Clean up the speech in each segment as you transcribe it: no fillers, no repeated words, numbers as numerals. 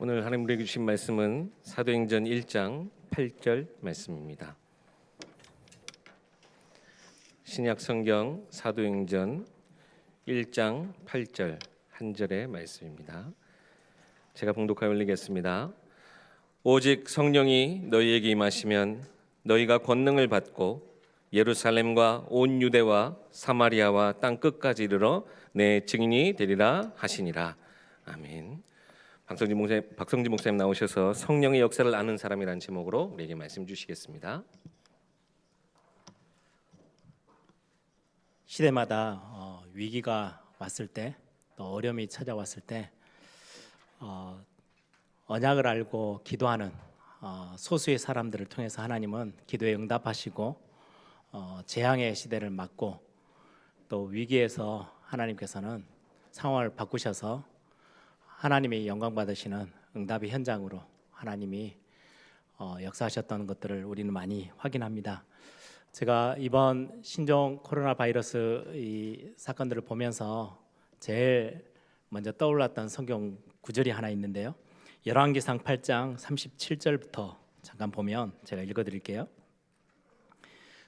오늘 하나님 우리에게 주신 말씀은 사도행전 1장 8절 말씀입니다. 신약 성경 사도행전 1장 8절 한 절의 말씀입니다. 제가 봉독하여 올리겠습니다. 오직 성령이 너희에게 임하시면 너희가 권능을 받고 예루살렘과 온 유대와 사마리아와 땅 끝까지 이르러 내 증인이 되리라 하시니라. 아멘. 박성진 목사님 나오셔서 성령의 역사를 아는 사람이라는 제목으로 우리에게 말씀 주시겠습니다. 시대마다 위기가 왔을 때, 또 어려움이 찾아왔을 때 언약을 알고 기도하는 소수의 사람들을 통해서 하나님은 기도에 응답하시고 재앙의 시대를 막고 또 위기에서 하나님께서는 상황을 바꾸셔서 하나님의 영광 받으시는 응답의 현장으로 하나님이 역사하셨던 것들을 우리는 많이 확인합니다. 제가 이번 신종 코로나 바이러스 이 사건들을 보면서 제일 먼저 떠올랐던 성경 구절이 하나 있는데요. 열왕기상 8장 37절부터 잠깐 보면 제가 읽어드릴게요.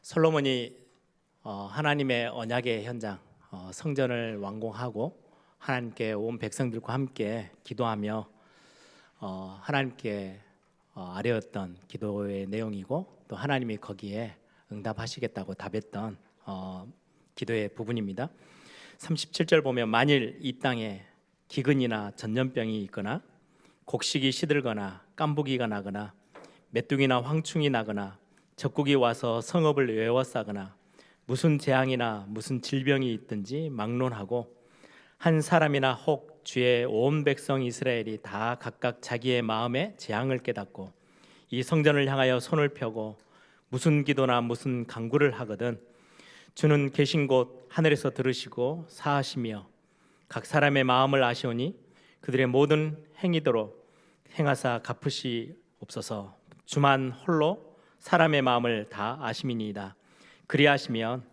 솔로몬이 하나님의 언약의 현장 성전을 완공하고 하나님께 온 백성들과 함께 기도하며 하나님께 아뢰었던 기도의 내용이고 또 하나님이 거기에 응답하시겠다고 답했던 기도의 부분입니다. 37절 보면 만일 이 땅에 기근이나 전염병이 있거나 곡식이 시들거나 깐부기가 나거나 메뚜기나 황충이 나거나 적국이 와서 성읍을 에워싸거나 무슨 재앙이나 무슨 질병이 있든지 막론하고 한 사람이나 혹 주의 온 백성 이스라엘이 다 각각 자기의 마음에 재앙을 깨닫고 이 성전을 향하여 손을 펴고 무슨 기도나 무슨 간구를 하거든 주는 계신 곳 하늘에서 들으시고 사하시며 각 사람의 마음을 아시오니 그들의 모든 행위대로 행하사 갚으시옵소서. 주만 홀로 사람의 마음을 다 아심이니이다. 그리하시면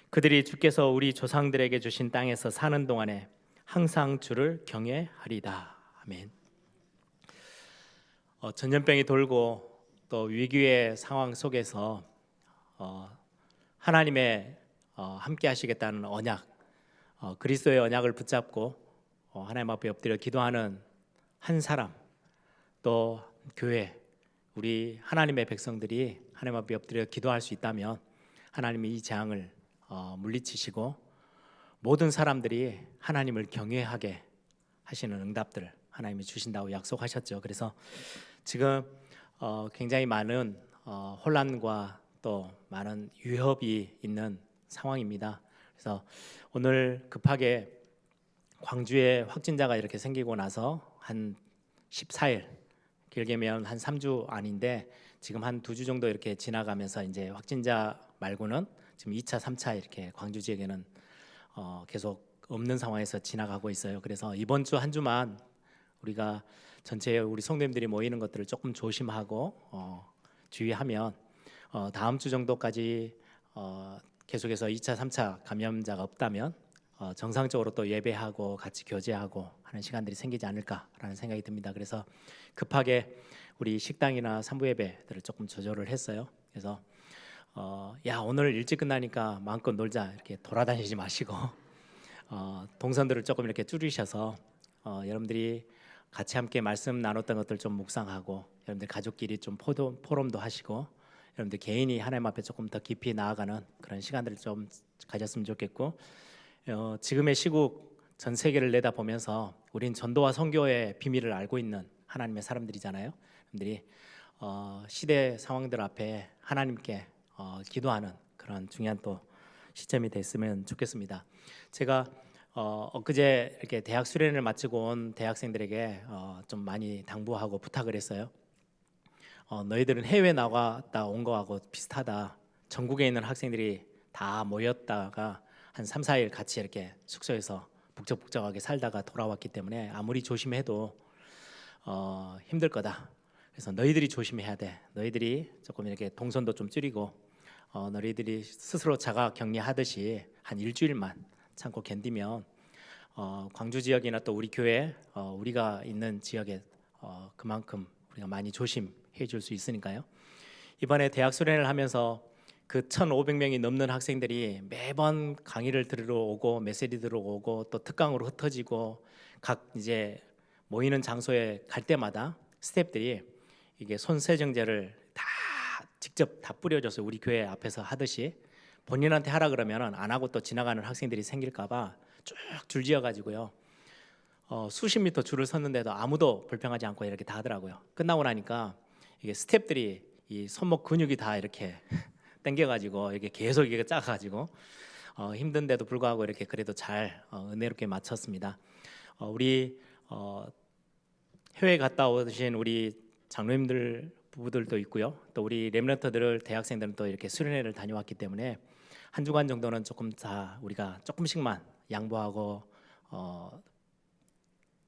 그들이 주께서 우리 조상들에게 주신 땅에서 사는 동안에 항상 주를 경외하리다. 아멘. 전염병이 돌고 또 위기의 상황 속에서 하나님의 함께 하시겠다는 언약, 그리스도의 언약을 붙잡고 하나님 앞에 엎드려 기도하는 한 사람, 또 교회, 우리 하나님의 백성들이 하나님 앞에 엎드려 기도할 수 있다면 하나님이 이 재앙을 물리치시고 모든 사람들이 하나님을 경외하게 하시는 응답들 하나님이 주신다고 약속하셨죠. 그래서 지금 굉장히 많은 혼란과 또 많은 위협이 있는 상황입니다. 그래서 오늘 급하게 광주에 확진자가 이렇게 생기고 나서 한 14일, 길게면 한 3주 아닌데 지금 한 2주 정도 이렇게 지나가면서 이제 확진자 말고는 지금 2차, 3차 이렇게 광주 지역에는 계속 없는 상황에서 지나가고 있어요. 그래서 이번 주 한 주만 우리가 전체 우리 성도님들이 모이는 것들을 조금 조심하고 주의하면 다음 주 정도까지 계속해서 2차, 3차 감염자가 없다면 정상적으로 또 예배하고 같이 교제하고 하는 시간들이 생기지 않을까라는 생각이 듭니다. 그래서 급하게 우리 식당이나 산부 예배들을 조금 조절을 했어요. 그래서 야 오늘 일찍 끝나니까 마음껏 놀자 이렇게 돌아다니지 마시고 동선들을 조금 이렇게 줄이셔서 여러분들이 같이 함께 말씀 나눴던 것들 좀 묵상하고 여러분들 가족끼리 좀 포럼도 하시고 여러분들 개인이 하나님 앞에 조금 더 깊이 나아가는 그런 시간들을 좀 가졌으면 좋겠고 지금의 시국 전 세계를 내다보면서 우린 전도와 선교의 비밀을 알고 있는 하나님의 사람들이잖아요. 여러분들이 시대 상황들 앞에 하나님께 기도하는 그런 중요한 또 시점이 됐으면 좋겠습니다. 제가 엊그제 이렇게 대학 수련을 마치고 온 대학생들에게 좀 많이 당부하고 부탁을 했어요. 너희들은 해외 나갔다 온 거하고 비슷하다. 전국에 있는 학생들이 다 모였다가 한 3, 4일 같이 이렇게 숙소에서 북적북적하게 살다가 돌아왔기 때문에 아무리 조심해도 힘들 거다. 그래서 너희들이 조심해야 돼. 너희들이 조금 이렇게 동선도 좀 줄이고 너희들이 스스로 자가 격리하듯이 한 일주일만 참고 견디면 광주 지역이나 또 우리 교회 우리가 있는 지역에 그만큼 우리가 많이 조심해 줄 수 있으니까요. 이번에 대학 수련회를 하면서 그 1,500명이 넘는 학생들이 매번 강의를 들으러 오고 메시지 들으러 오고 또 특강으로 흩어지고 각 이제 모이는 장소에 갈 때마다 스태프들이 이게 손세정제를 다 직접 다 뿌려줘서 우리 교회 앞에서 하듯이 본인한테 하라 그러면 안 하고 또 지나가는 학생들이 생길까봐 쭉 줄지어 가지고요. 수십 미터 줄을 섰는데도 아무도 불평하지 않고 이렇게 다 하더라고요. 끝나고 나니까 이게 스태프들이 이 손목 근육이 다 이렇게 당겨가지고 이렇게 계속 이게 짜가지고 힘든데도 불구하고 이렇게 그래도 잘 은혜롭게 마쳤습니다. 우리 해외 갔다 오신 우리 장로님들 부부들도 있고요. 또 우리 렘넌트들 대학생들은 또 이렇게 수련회를 다녀왔기 때문에 한 주간 정도는 조금 다 우리가 조금씩만 양보하고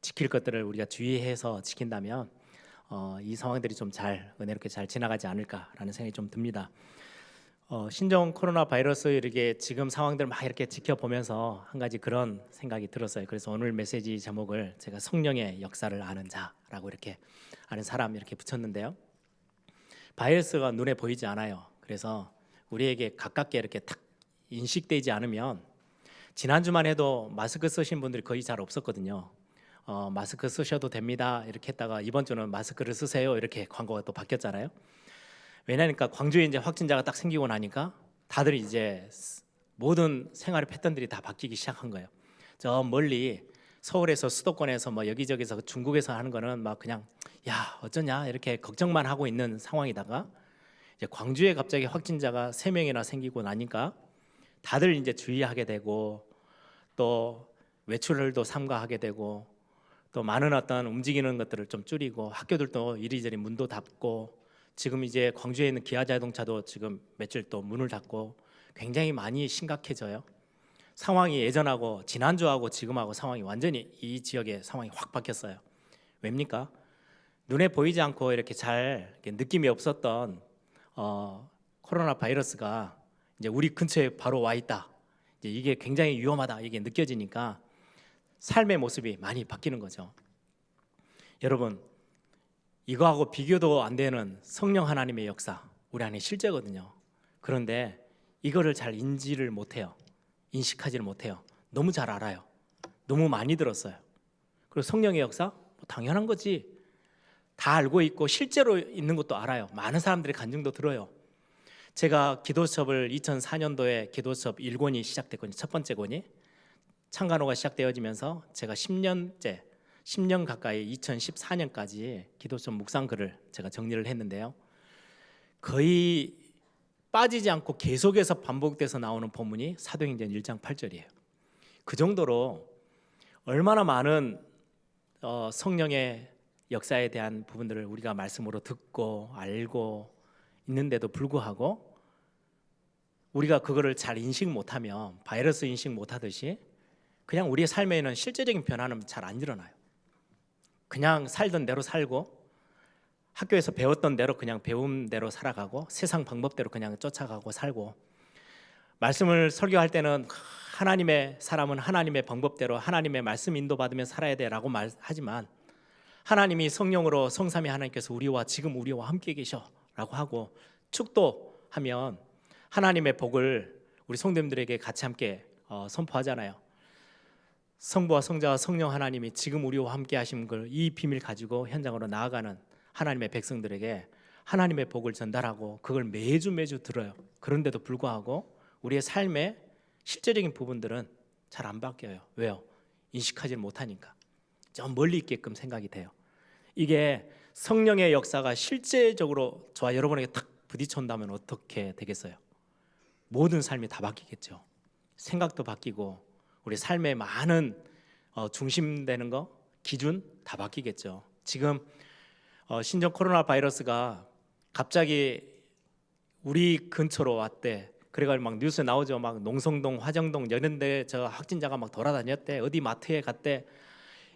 지킬 것들을 우리가 주의해서 지킨다면 이 상황들이 좀 잘 은혜롭게 잘 지나가지 않을까라는 생각이 좀 듭니다. 신종 코로나 바이러스 이렇게 지금 상황들 막 이렇게 지켜보면서 한 가지 그런 생각이 들었어요. 그래서 오늘 메시지 제목을 제가 성령의 역사를 아는 자라고 이렇게 아는 사람 이렇게 붙였는데요. 바이러스가 눈에 보이지 않아요. 그래서 우리에게 가깝게 이렇게 탁 인식되지 않으면 지난주만 해도 마스크 쓰신 분들이 거의 잘 없었거든요. 마스크 쓰셔도 됩니다 이렇게 했다가 이번 주는 마스크를 쓰세요 이렇게 광고가 또 바뀌었잖아요. 왜냐니까 광주에 이제 확진자가 딱 생기고 나니까 다들 이제 모든 생활의 패턴들이 다 바뀌기 시작한 거예요. 저 멀리 서울에서 수도권에서 뭐 여기저기서 중국에서 하는 거는 막 그냥 야 어쩌냐 이렇게 걱정만 하고 있는 상황이다가 이제 광주에 갑자기 확진자가 3명이나 생기고 나니까 다들 이제 주의하게 되고 또 외출을도 삼가하게 되고 또 많은 어떤 움직이는 것들을 좀 줄이고 학교들도 이리저리 문도 닫고 지금 이제 광주에 있는 기아자동차도 지금 며칠 또 문을 닫고 굉장히 많이 심각해져요. 상황이 예전하고 지난주하고 지금하고 상황이 완전히 이 지역의 상황이 확 바뀌었어요. 왜입니까? 눈에 보이지 않고 이렇게 잘 이렇게 느낌이 없었던 코로나 바이러스가 이제 우리 근처에 바로 와 있다. 이제 이게 굉장히 위험하다. 이게 느껴지니까 삶의 모습이 많이 바뀌는 거죠. 여러분, 이거하고 비교도 안 되는 성령 하나님의 역사 우리 안에 실제거든요. 그런데 이거를 잘 인지를 못해요. 인식하지를 못해요. 너무 잘 알아요. 너무 많이 들었어요. 그리고 성령의 역사? 뭐 당연한 거지. 다 알고 있고 실제로 있는 것도 알아요. 많은 사람들의 간증도 들어요. 제가 기도첩을 2004년도에 기도첩 1권이 시작됐거든요. 첫 번째 권이 창간호가 시작되어지면서 제가 10년 가까이 2014년까지 기도첩 묵상글을 제가 정리를 했는데요. 거의 빠지지 않고 계속해서 반복돼서 나오는 본문이 사도행전 1장 8절이에요. 그 정도로 얼마나 많은 성령의 역사에 대한 부분들을 우리가 말씀으로 듣고 알고 있는데도 불구하고 우리가 그거를 잘 인식 못하면 바이러스 인식 못하듯이 그냥 우리의 삶에는 실제적인 변화는 잘 안 일어나요. 그냥 살던 대로 살고 학교에서 배웠던 대로 그냥 배운 대로 살아가고 세상 방법대로 그냥 쫓아가고 살고 말씀을 설교할 때는 하나님의 사람은 하나님의 방법대로 하나님의 말씀 인도받으며 살아야 돼라고 말하지만 하나님이 성령으로 성삼위 하나님께서 지금 우리와 함께 계셔라고 하고 축도하면 하나님의 복을 우리 성도님들에게 같이 함께 선포하잖아요. 성부와 성자와 성령 하나님이 지금 우리와 함께 하신 걸 이 비밀 가지고 현장으로 나아가는 하나님의 백성들에게 하나님의 복을 전달하고 그걸 매주 들어요. 그런데도 불구하고 우리의 삶의 실제적인 부분들은 잘 안 바뀌어요. 왜요? 인식하지 못하니까. 좀 멀리 있게끔 생각이 돼요. 이게 성령의 역사가 실제적으로 저와 여러분에게 탁 부딪힌다면 어떻게 되겠어요? 모든 삶이 다 바뀌겠죠. 생각도 바뀌고 우리 삶의 많은 중심되는 거, 기준 다 바뀌겠죠. 지금 신종 코로나 바이러스가 갑자기 우리 근처로 왔대. 그래가지고 막 뉴스에 나오죠. 막 농성동, 화정동 이런 데 저 확진자가 막 돌아다녔대. 어디 마트에 갔대.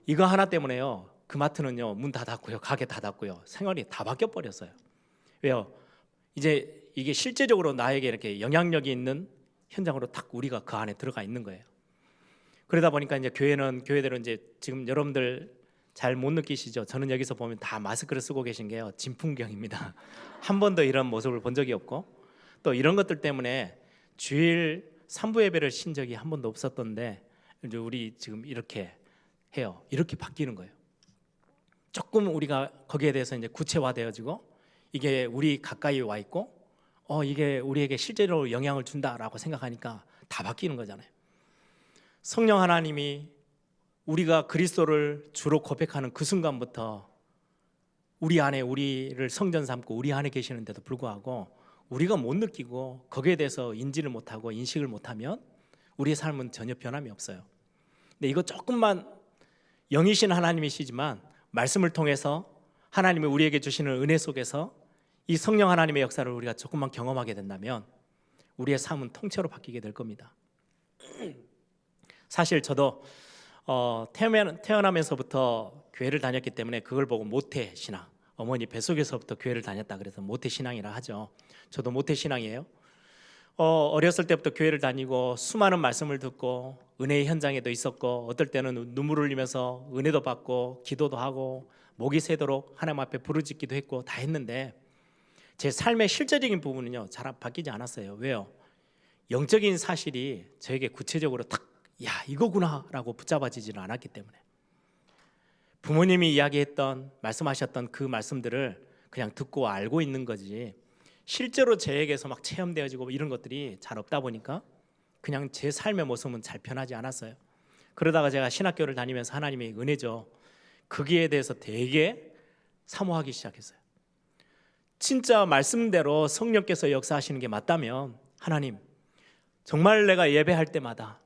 이거 하나 때문에요. 그 마트는요 문 다 닫고요, 가게 다 닫고요. 생활이 다 바뀌어 버렸어요. 왜요? 이제 이게 실제적으로 나에게 이렇게 영향력이 있는 현장으로 딱 우리가 그 안에 들어가 있는 거예요. 그러다 보니까 이제 교회는 교회대로 이제 지금 여러분들 잘 못 느끼시죠? 저는 여기서 보면 다 마스크를 쓰고 계신 게요, 진풍경입니다. 한 번도 이런 모습을 본 적이 없고, 또 이런 것들 때문에 주일 3부 예배를 신 적이 한 번도 없었던데, 이제 우리 지금 이렇게 해요. 이렇게 바뀌는 거예요. 조금 우리가 거기에 대해서 이제 구체화되어지고, 이게 우리 가까이 와 있고, 이게 우리에게 실제로 영향을 준다라고 생각하니까 다 바뀌는 거잖아요. 성령 하나님이 우리가 그리스도를 주로 고백하는 그 순간부터 우리 안에 우리를 성전 삼고 우리 안에 계시는데도 불구하고 우리가 못 느끼고 거기에 대해서 인지를 못하고 인식을 못하면 우리의 삶은 전혀 변함이 없어요. 근데 이거 조금만, 영이신 하나님이시지만 말씀을 통해서 하나님이 우리에게 주시는 은혜 속에서 이 성령 하나님의 역사를 우리가 조금만 경험하게 된다면 우리의 삶은 통째로 바뀌게 될 겁니다. 사실 저도 태어나면서부터 교회를 다녔기 때문에 그걸 보고 모태 신앙, 어머니 뱃속에서부터 교회를 다녔다 그래서 모태 신앙이라 하죠. 저도 모태 신앙이에요. 어렸을 때부터 교회를 다니고 수많은 말씀을 듣고 은혜의 현장에도 있었고, 어떨 때는 눈물을 흘리면서 은혜도 받고 기도도 하고 목이 새도록 하나님 앞에 부르짖기도 했고 다 했는데, 제 삶의 실제적인 부분은요 잘 바뀌지 않았어요. 왜요? 영적인 사실이 저에게 구체적으로 탁, 야 이거구나 라고 붙잡아지지는 않았기 때문에, 부모님이 이야기했던, 말씀하셨던 그 말씀들을 그냥 듣고 알고 있는 거지, 실제로 저에게서 막 체험되어지고 이런 것들이 잘 없다 보니까 그냥 제 삶의 모습은 잘 변하지 않았어요. 그러다가 제가 신학교를 다니면서 하나님의 은혜죠, 거기에 대해서 되게 사모하기 시작했어요. 진짜 말씀대로 성령께서 역사하시는 게 맞다면, 하나님 정말 내가 예배할 때마다,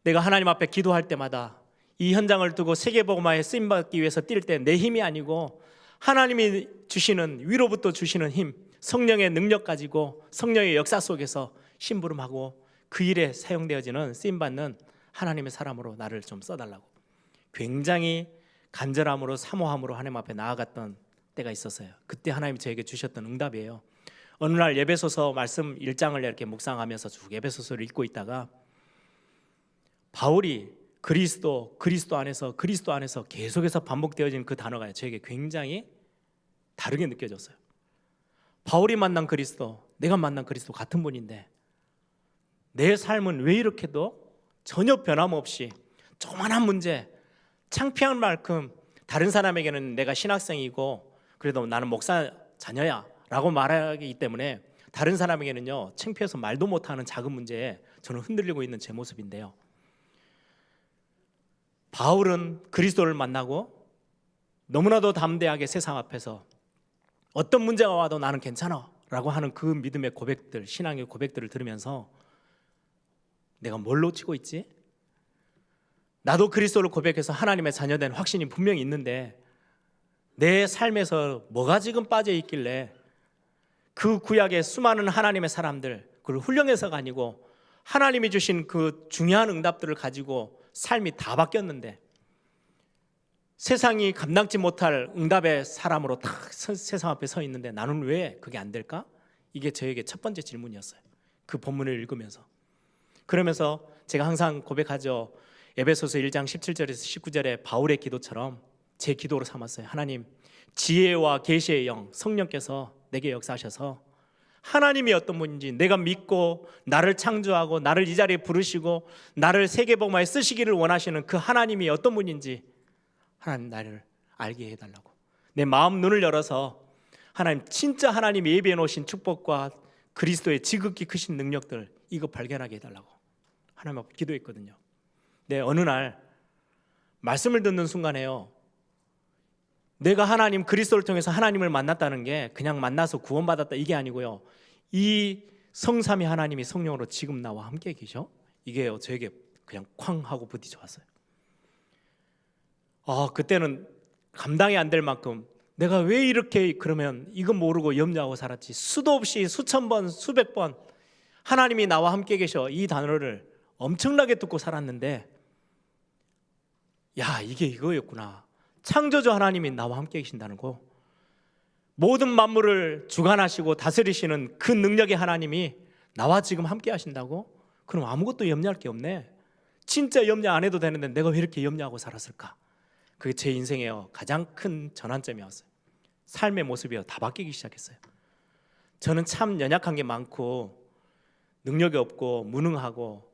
내가 하나님 앞에 기도할 때마다 이 현장을 두고 세계복음화에 쓰임받기 위해서 뛸 때 내 힘이 아니고 하나님이 주시는, 위로부터 주시는 힘, 성령의 능력 가지고 성령의 역사 속에서 심부름하고 그 일에 사용되어지는 쓰임받는 하나님의 사람으로 나를 좀 써달라고 굉장히 간절함으로 사모함으로 하나님 앞에 나아갔던 때가 있었어요. 그때 하나님이 저에게 주셨던 응답이에요. 어느 날 예배소서 말씀 1장을 이렇게 묵상하면서 쭉 예배소서를 읽고 있다가 바울이 그리스도 안에서 계속해서 반복되어지는 그 단어가 저에게 굉장히 다르게 느껴졌어요. 바울이 만난 그리스도, 내가 만난 그리스도 같은 분인데 내 삶은 왜 이렇게도 전혀 변함없이 조그만한 문제, 창피한 만큼 다른 사람에게는 내가 신학생이고 그래도 나는 목사 자녀야 라고 말하기 때문에 다른 사람에게는요 창피해서 말도 못하는 작은 문제에 저는 흔들리고 있는 제 모습인데요, 바울은 그리스도를 만나고 너무나도 담대하게 세상 앞에서 어떤 문제가 와도 나는 괜찮아 라고 하는 그 믿음의 고백들, 신앙의 고백들을 들으면서 내가 뭘 놓치고 있지? 나도 그리스도를 고백해서 하나님의 자녀된 확신이 분명히 있는데 내 삶에서 뭐가 지금 빠져 있길래 그 구약의 수많은 하나님의 사람들, 그걸 훌륭해서가 아니고 하나님이 주신 그 중요한 응답들을 가지고 삶이 다 바뀌었는데 세상이 감당치 못할 응답의 사람으로 딱 세상 앞에 서 있는데 나는 왜 그게 안 될까? 이게 저에게 첫 번째 질문이었어요. 그 본문을 읽으면서. 그러면서 제가 항상 고백하죠. 에베소서 1장 17절에서 19절의 바울의 기도처럼 제 기도로 삼았어요. 하나님, 지혜와 계시의 영, 성령께서 내게 역사하셔서 하나님이 어떤 분인지, 내가 믿고 나를 창조하고 나를 이 자리에 부르시고 나를 세계복음화에 쓰시기를 원하시는 그 하나님이 어떤 분인지 하나님 나를 알게 해달라고, 내 마음 눈을 열어서 하나님, 진짜 하나님이 예비해 놓으신 축복과 그리스도의 지극히 크신 능력들, 이거 발견하게 해달라고 하나님 앞에 기도했거든요. 네, 어느 날 말씀을 듣는 순간에요, 내가 하나님, 그리스도를 통해서 하나님을 만났다는 게 그냥 만나서 구원받았다 이게 아니고요, 이 성삼위 하나님이 성령으로 지금 나와 함께 계셔? 이게 저에게 그냥 쾅 하고 부딪혀 왔어요. 그때는 감당이 안 될 만큼 내가 왜 이렇게 그러면 이거 모르고 염려하고 살았지, 수도 없이 수천 번 수백 번 하나님이 나와 함께 계셔 이 단어를 엄청나게 듣고 살았는데, 야 이게 이거였구나. 창조주 하나님이 나와 함께 계신다는 거, 모든 만물을 주관하시고 다스리시는 그 능력의 하나님이 나와 지금 함께 하신다고? 그럼 아무것도 염려할 게 없네. 진짜 염려 안 해도 되는데 내가 왜 이렇게 염려하고 살았을까? 그게 제 인생의 가장 큰 전환점이었어요. 삶의 모습이 다 바뀌기 시작했어요. 저는 참 연약한 게 많고 능력이 없고 무능하고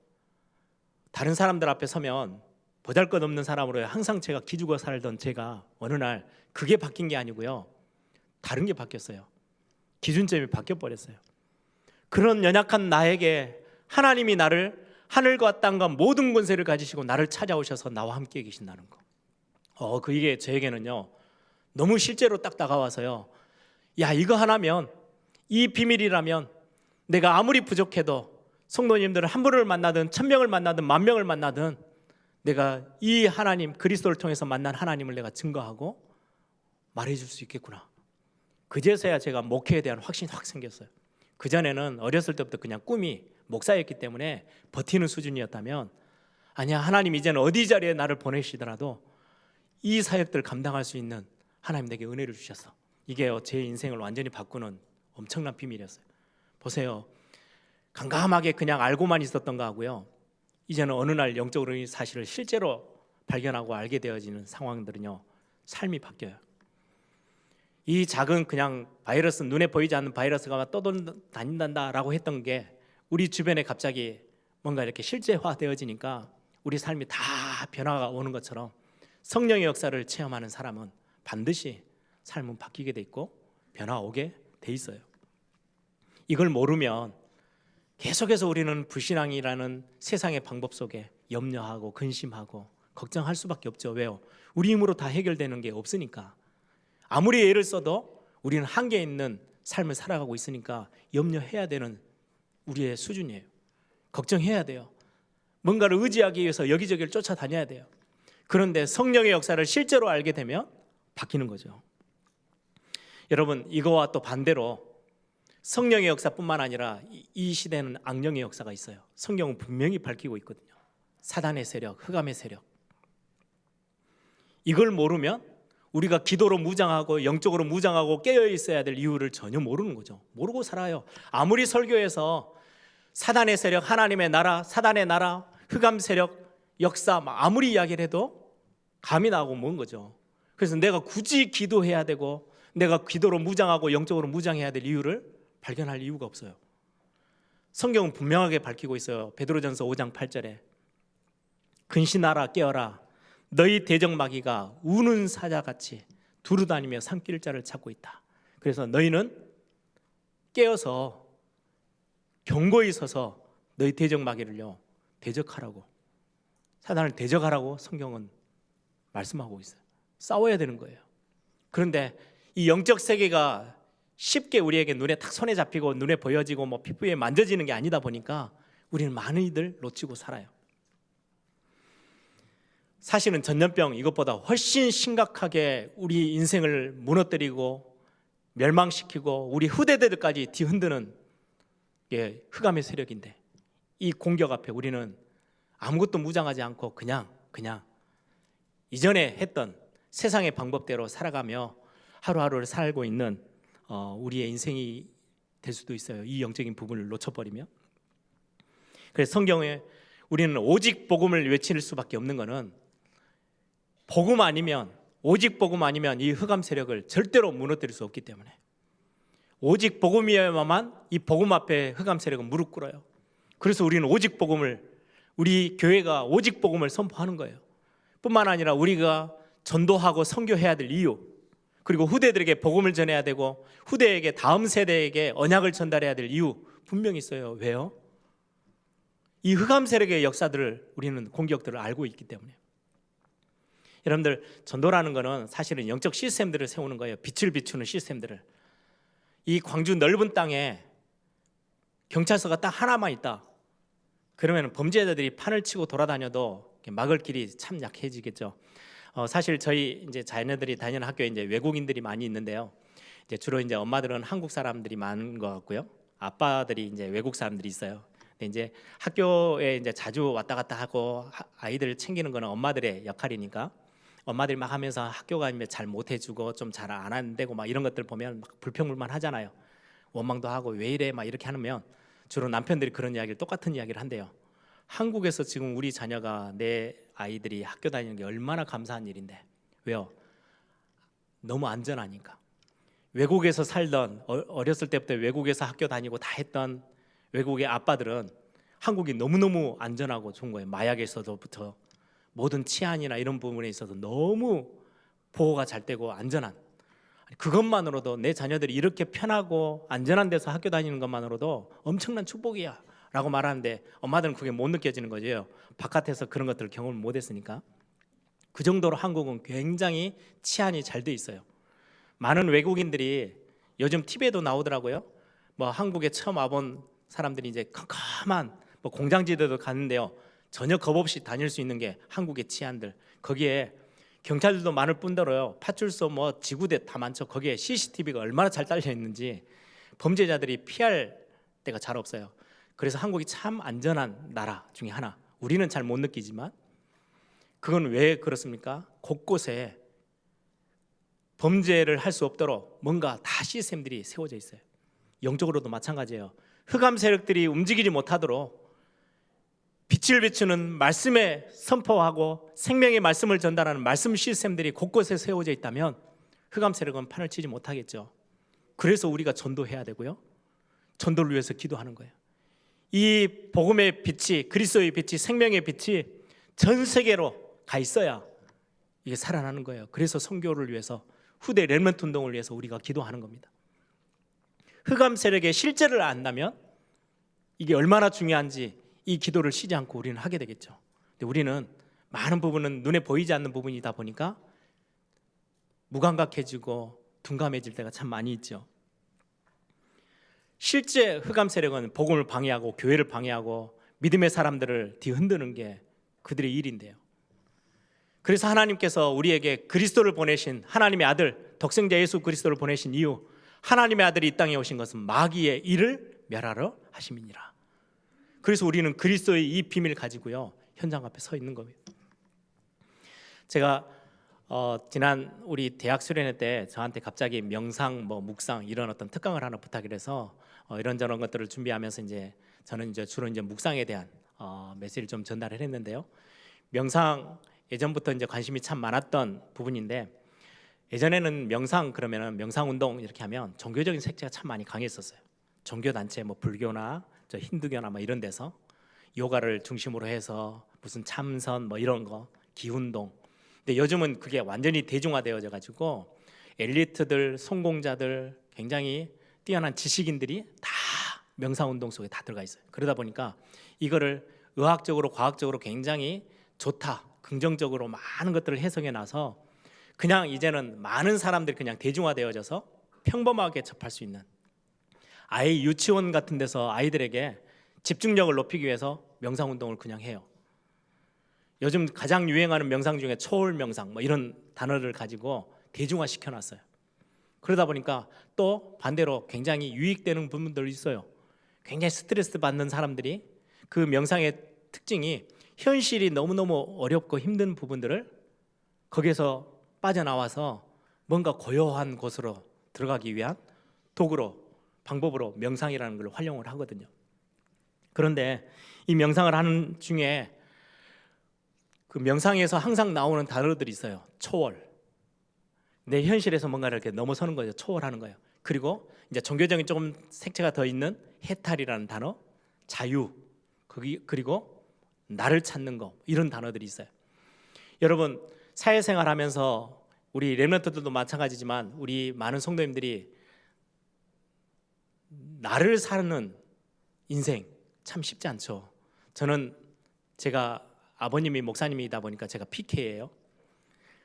다른 사람들 앞에 서면 보잘것없는 사람으로 항상 제가 기죽어 살던 제가 어느 날 그게 바뀐 게 아니고요, 다른 게 바뀌었어요. 기준점이 바뀌어 버렸어요. 그런 연약한 나에게 하나님이 나를 하늘과 땅과 모든 권세를 가지시고 나를 찾아오셔서 나와 함께 계신다는 거. 그게 저에게는요 너무 실제로 딱 다가와서요, 야, 이거 하나면, 이 비밀이라면 내가 아무리 부족해도 성도님들을 한 분을 만나든 1000명을 만나든 10,000명을 만나든 내가 이 하나님, 그리스도를 통해서 만난 하나님을 내가 증거하고 말해줄 수 있겠구나. 그제서야 제가 목회에 대한 확신이 확 생겼어요. 그전에는 어렸을 때부터 그냥 꿈이 목사였기 때문에 버티는 수준이었다면, 아니야, 하나님 이제는 어디 자리에 나를 보내시더라도 이 사역들 감당할 수 있는 하나님 내게 은혜를 주셨어. 이게 제 인생을 완전히 바꾸는 엄청난 비밀이었어요. 보세요, 강감하게 그냥 알고만 있었던 거하고요, 이제는 어느 날 영적으로 이 사실을 실제로 발견하고 알게 되어지는 상황들은요, 삶이 바뀌어요. 이 작은 그냥 바이러스, 눈에 보이지 않는 바이러스가 떠다닌다라고 했던 게 우리 주변에 갑자기 뭔가 이렇게 실제화되어지니까 우리 삶이 다 변화가 오는 것처럼 성령의 역사를 체험하는 사람은 반드시 삶은 바뀌게 돼 있고 변화 오게 돼 있어요. 이걸 모르면 계속해서 우리는 불신앙이라는 세상의 방법 속에 염려하고 근심하고 걱정할 수밖에 없죠. 왜요? 우리 힘으로 다 해결되는 게 없으니까. 아무리 애를 써도 우리는 한계 있는 삶을 살아가고 있으니까 염려해야 되는 우리의 수준이에요. 걱정해야 돼요. 뭔가를 의지하기 위해서 여기저기를 쫓아다녀야 돼요. 그런데 성령의 역사를 실제로 알게 되면 바뀌는 거죠. 여러분, 이거와 또 반대로 성령의 역사뿐만 아니라 이 시대는 악령의 역사가 있어요. 성경은 분명히 밝히고 있거든요. 사단의 세력, 흑암의 세력. 이걸 모르면 우리가 기도로 무장하고 영적으로 무장하고 깨어 있어야 될 이유를 전혀 모르는 거죠. 모르고 살아요. 아무리 설교에서 사단의 세력, 하나님의 나라, 사단의 나라, 흑암 세력, 역사 아무리 이야기를 해도 감이 나고 먼 거죠. 그래서 내가 굳이 기도해야 되고 내가 기도로 무장하고 영적으로 무장해야 될 이유를 발견할 이유가 없어요. 성경은 분명하게 밝히고 있어요. 베드로전서 5장 8절에 근신하라 깨어라, 너희 대적마귀가 우는 사자같이 두루다니며 삼킬 자를 찾고 있다. 그래서 너희는 깨어서 경고히 서서 너희 대적마귀를요 대적하라고, 사단을 대적하라고 성경은 말씀하고 있어요. 싸워야 되는 거예요. 그런데 이 영적 세계가 쉽게 우리에게 눈에 딱 손에 잡히고 눈에 보여지고 뭐 피부에 만져지는 게 아니다 보니까 우리는 많은 이들 놓치고 살아요. 사실은 전염병 이것보다 훨씬 심각하게 우리 인생을 무너뜨리고 멸망시키고 우리 후대들까지 뒤흔드는 게 흑암의 세력인데, 이 공격 앞에 우리는 아무것도 무장하지 않고 그냥 이전에 했던 세상의 방법대로 살아가며 하루하루를 살고 있는 우리의 인생이 될 수도 있어요. 이 영적인 부분을 놓쳐버리면. 그래서 성경에 우리는 오직 복음을 외칠 수밖에 없는 것은 복음 아니면, 오직 복음 아니면 이 흑암 세력을 절대로 무너뜨릴 수 없기 때문에 오직 복음이어야만 이 복음 앞에 흑암 세력은 무릎 꿇어요. 그래서 우리는 오직 복음을, 우리 교회가 오직 복음을 선포하는 거예요. 뿐만 아니라 우리가 전도하고 선교해야 될 이유, 그리고 후대들에게 복음을 전해야 되고 후대에게, 다음 세대에게 언약을 전달해야 될 이유 분명히 있어요. 왜요? 이 흑암 세력의 역사들을 우리는, 공격들을 알고 있기 때문에. 여러분들, 전도라는 거는 사실은 영적 시스템들을 세우는 거예요. 빛을 비추는 시스템들을. 이 광주 넓은 땅에 경찰서가 딱 하나만 있다 그러면 범죄자들이 판을 치고 돌아다녀도 막을 길이 참 약해지겠죠. 사실 저희 이제 자녀들이 다니는 학교에 이제 외국인들이 많이 있는데요. 이제 주로 이제 엄마들은 한국 사람들이 많은 것 같고요. 아빠들이 이제 외국 사람들이 있어요. 근데 이제 학교에 이제 자주 왔다 갔다 하고 아이들을 챙기는 거는 엄마들의 역할이니까 엄마들이 막 하면서 학교가 잘 못해주고 좀 잘 안 되고 막 이런 것들 보면 막 불평불만 하잖아요. 원망도 하고 왜 이래 막 이렇게 하면 주로 남편들이 그런 이야기를, 똑같은 이야기를 한대요. 한국에서 지금 우리 자녀가, 내 아이들이 학교 다니는 게 얼마나 감사한 일인데 왜요? 너무 안전하니까. 외국에서 살던 어렸을 때부터 외국에서 학교 다니고 다 했던 외국의 아빠들은 한국이 너무너무 안전하고 좋은 거예요. 마약에서부터 모든 치안이나 이런 부분에 있어서 너무 보호가 잘 되고 안전한, 그것만으로도 내 자녀들이 이렇게 편하고 안전한 데서 학교 다니는 것만으로도 엄청난 축복이야 라고 말하는데 엄마들은 그게 못 느껴지는 거죠. 바깥에서 그런 것들을 경험을 못 했으니까. 그 정도로 한국은 굉장히 치안이 잘 돼 있어요. 많은 외국인들이 요즘 TV에도 나오더라고요. 뭐 한국에 처음 와본 사람들이 이제 컴컴한 뭐 공장지대도 가는데요, 전혀 겁 없이 다닐 수 있는 게 한국의 치안들. 거기에 경찰들도 많을 뿐더러요, 파출소 뭐 지구대 다 많죠. 거기에 CCTV가 얼마나 잘 딸려 있는지 범죄자들이 피할 데가 잘 없어요. 그래서 한국이 참 안전한 나라 중에 하나. 우리는 잘 못 느끼지만 그건 왜 그렇습니까? 곳곳에 범죄를 할 수 없도록 뭔가 다 시스템들이 세워져 있어요. 영적으로도 마찬가지예요. 흑암 세력들이 움직이지 못하도록 빛을 비추는 말씀에 선포하고 생명의 말씀을 전달하는 말씀 시스템들이 곳곳에 세워져 있다면 흑암 세력은 판을 치지 못하겠죠. 그래서 우리가 전도해야 되고요, 전도를 위해서 기도하는 거예요. 이 복음의 빛이, 그리스도의 빛이, 생명의 빛이 전 세계로 가 있어야 이게 살아나는 거예요. 그래서 선교를 위해서, 후대 렘넌트 운동을 위해서 우리가 기도하는 겁니다. 흑암 세력의 실제를 안다면 이게 얼마나 중요한지 이 기도를 쉬지 않고 우리는 하게 되겠죠. 근데 우리는 많은 부분은 눈에 보이지 않는 부분이다 보니까 무감각해지고 둔감해질 때가 참 많이 있죠. 실제 흑암 세력은 복음을 방해하고 교회를 방해하고 믿음의 사람들을 뒤흔드는 게 그들의 일인데요. 그래서 하나님께서 우리에게 그리스도를 보내신, 하나님의 아들 독생자 예수 그리스도를 보내신 이유, 하나님의 아들이 이 땅에 오신 것은 마귀의 일을 멸하러 하심이니라. 그래서 우리는 그리스도의 이 비밀을 가지고요, 현장 앞에 서 있는 겁니다. 제가 지난 우리 대학 수련회 때 저한테 갑자기 명상, 묵상 이런 어떤 특강을 하나 부탁을 해서 이런저런 것들을 준비하면서 저는 주로 묵상에 대한 메시지를 좀 전달을 했는데요. 명상 예전부터 관심이 참 많았던 부분인데, 예전에는 명상 그러면은 명상 운동 이렇게 하면 종교적인 색채가 참 많이 강했었어요. 종교 단체 불교나 힌두교나 이런 데서 요가를 중심으로 해서 무슨 참선 이런 거, 기운동. 근데 요즘은 그게 완전히 대중화되어져 가지고 엘리트들, 성공자들, 굉장히 뛰어난 지식인들이 다 명상 운동 속에 다 들어가 있어요. 그러다 보니까 이거를 의학적으로, 과학적으로 굉장히 좋다, 긍정적으로 많은 것들을 해석해 놔서 그냥 이제는 많은 사람들이 그냥 대중화되어져서 평범하게 접할 수 있는, 아예 유치원 같은 데서 아이들에게 집중력을 높이기 위해서 명상 운동을 그냥 해요. 요즘 가장 유행하는 명상 중에 초월 명상 이런 단어를 가지고 대중화 시켜놨어요. 그러다 보니까 또 반대로 굉장히 유익되는 부분들이 있어요. 굉장히 스트레스 받는 사람들이 그 명상의 특징이 현실이 너무너무 어렵고 힘든 부분들을 거기에서 빠져나와서 뭔가 고요한 곳으로 들어가기 위한 도구로, 방법으로 명상이라는 걸 활용을 하거든요. 그런데 이 명상을 하는 중에 그 명상에서 항상 나오는 단어들이 있어요. 초월. 내 현실에서 뭔가를 이렇게 넘어서는 거죠. 초월하는 거예요. 그리고 이제 종교적인 조금 색채가 더 있는 해탈이라는 단어, 자유, 그리고 나를 찾는 거, 이런 단어들이 있어요. 여러분, 사회생활 하면서 우리 렘넌트들도 마찬가지지만 우리 많은 성도님들이 나를 사는 인생 참 쉽지 않죠. 저는 제가 아버님이 목사님이다 보니까 제가 PK예요.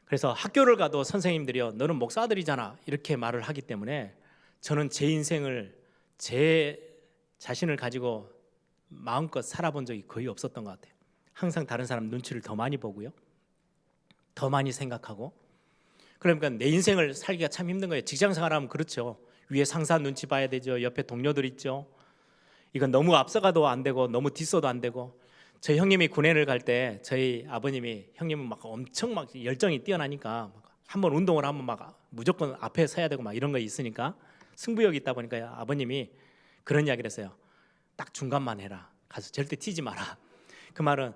그래서 학교를 가도 선생님들이요, 너는 목사들이잖아 이렇게 말을 하기 때문에 저는 제 인생을, 제 자신을 가지고 마음껏 살아본 적이 거의 없었던 것 같아요. 항상 다른 사람 눈치를 더 많이 보고요, 더 많이 생각하고. 그러니까 내 인생을 살기가 참 힘든 거예요. 직장 생활하면 그렇죠. 위에 상사 눈치 봐야 되죠. 옆에 동료들 있죠. 이건 너무 앞서가도 안 되고 너무 뒤서도 안 되고. 저희 형님이 군에를 갈 때 저희 아버님이, 형님은 엄청 열정이 뛰어나니까 한번 운동을 하면 무조건 앞에 서야 되고 이런 거 있으니까 승부욕이 있다 보니까 아버님이 그런 이야기를 했어요. 딱 중간만 해라. 가서 절대 튀지 마라. 그 말은,